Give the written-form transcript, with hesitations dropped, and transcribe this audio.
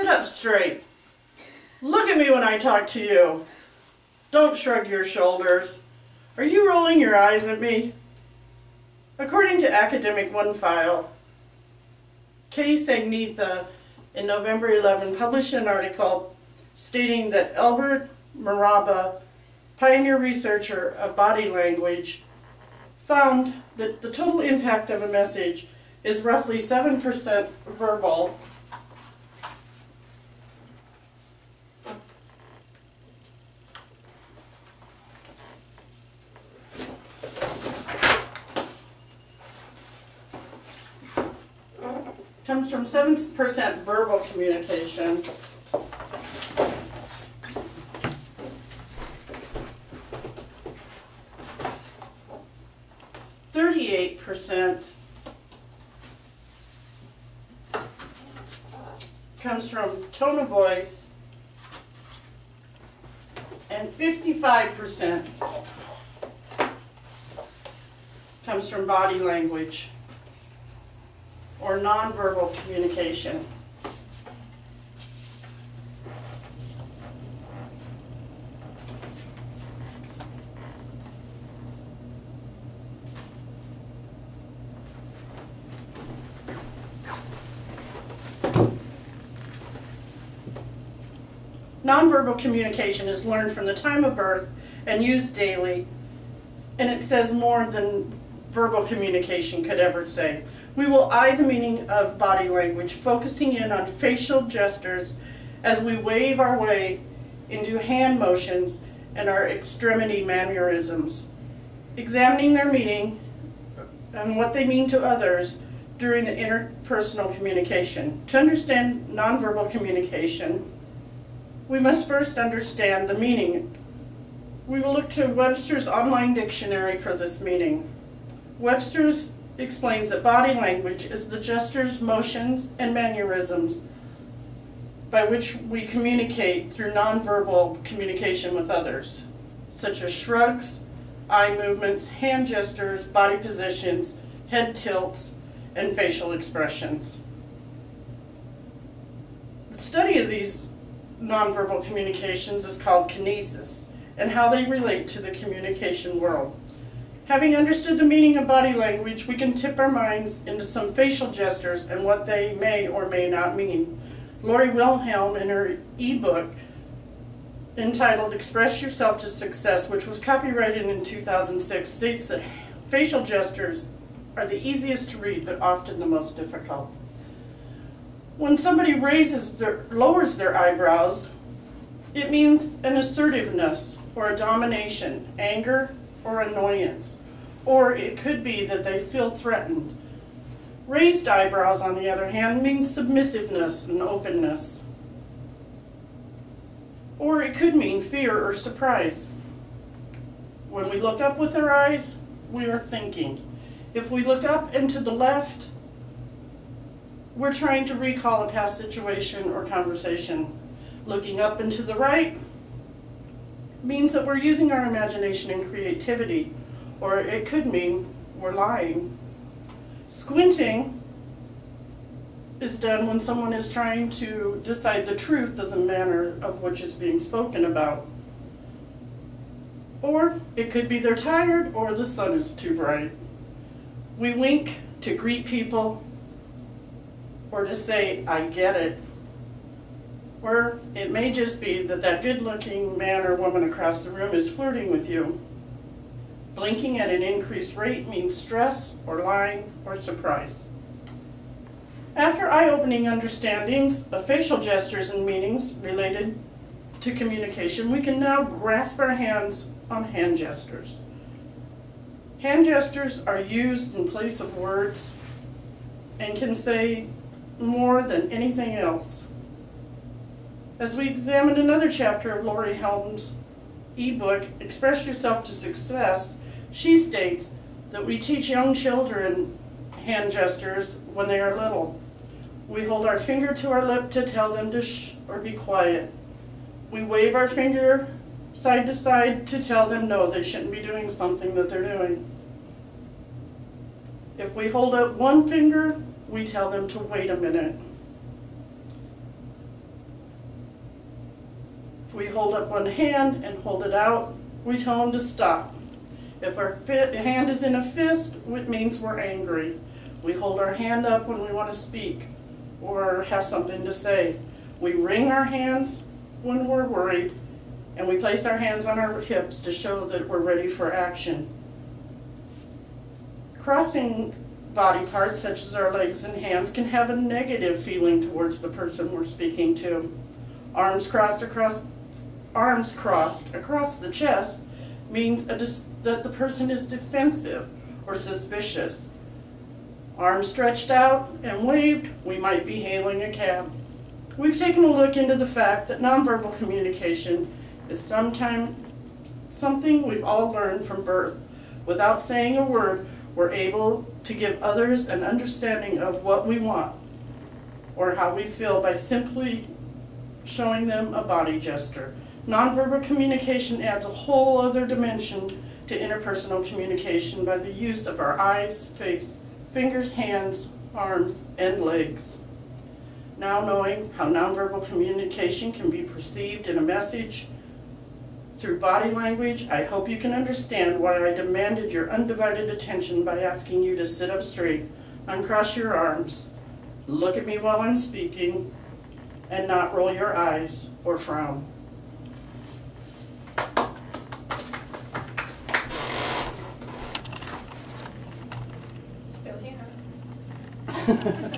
Sit up straight. Look at me when I talk to you. Don't shrug your shoulders. Are you rolling your eyes at me? According to Academic One File, K. Sagnitha in November 11 published an article stating that Albert Maraba, pioneer researcher of body language, found that the total impact of a message is roughly 7% verbal, 7% verbal communication, 38% comes from tone of voice, and 55% comes from body language or nonverbal communication. Nonverbal communication is learned from the time of birth and used daily, and it says more than verbal communication could ever say. We will eye the meaning of body language, focusing in on facial gestures as we wave our way into hand motions and our extremity mannerisms, examining their meaning and what they mean to others during the interpersonal communication. To understand nonverbal communication, we must first understand the meaning. We will look to Webster's online dictionary for this meaning. Webster's explains that body language is the gestures, motions, and mannerisms by which we communicate through nonverbal communication with others, such as shrugs, eye movements, hand gestures, body positions, head tilts, and facial expressions. The study of these nonverbal communications is called kinesis, and how they relate to the communication world. Having understood the meaning of body language, we can tip our minds into some facial gestures and what they may or may not mean. Lori Wilhelm, in her ebook entitled Express Yourself to Success, which was copyrighted in 2006, states that facial gestures are the easiest to read but often the most difficult. When somebody lowers their eyebrows, it means an assertiveness or a domination, anger, or annoyance, or it could be that they feel threatened. Raised eyebrows, on the other hand, means submissiveness and openness, or it could mean fear or surprise. When we look up with our eyes, we are thinking. If we look up and to the left, we're trying to recall a past situation or conversation. Looking up and to the right means that we're using our imagination and creativity, or it could mean we're lying. Squinting is done when someone is trying to decide the truth of the manner of which is being spoken about. Or it could be they're tired or the sun is too bright. We wink to greet people or to say, I get it. Or it may just be that that good-looking man or woman across the room is flirting with you. Blinking at an increased rate means stress or lying or surprise. After eye-opening understandings of facial gestures and meanings related to communication, we can now grasp our hands on hand gestures. Hand gestures are used in place of words and can say more than anything else. As we examine another chapter of Lori Helm's ebook, Express Yourself to Success, she states that we teach young children hand gestures when they are little. We hold our finger to our lip to tell them to shh or be quiet. We wave our finger side to side to tell them no, they shouldn't be doing something that they're doing. If we hold up one finger, we tell them to wait a minute. we hold up one hand and hold it out. We tell them to stop. If our hand is in a fist, it means we're angry. We hold our hand up when we want to speak or have something to say. We wring our hands when we're worried, and we place our hands on our hips to show that we're ready for action. Crossing body parts, such as our legs and hands, can have a negative feeling towards the person we're speaking to. Arms crossed across the chest means that the person is defensive or suspicious. Arms stretched out and waved, we might be hailing a cab. We've taken a look into the fact that nonverbal communication is something we've all learned from birth. Without saying a word, we're able to give others an understanding of what we want or how we feel by simply showing them a body gesture. Nonverbal communication adds a whole other dimension to interpersonal communication by the use of our eyes, face, fingers, hands, arms, and legs. Now knowing how nonverbal communication can be perceived in a message through body language, I hope you can understand why I demanded your undivided attention by asking you to sit up straight, uncross your arms, look at me while I'm speaking, and not roll your eyes or frown. Still here.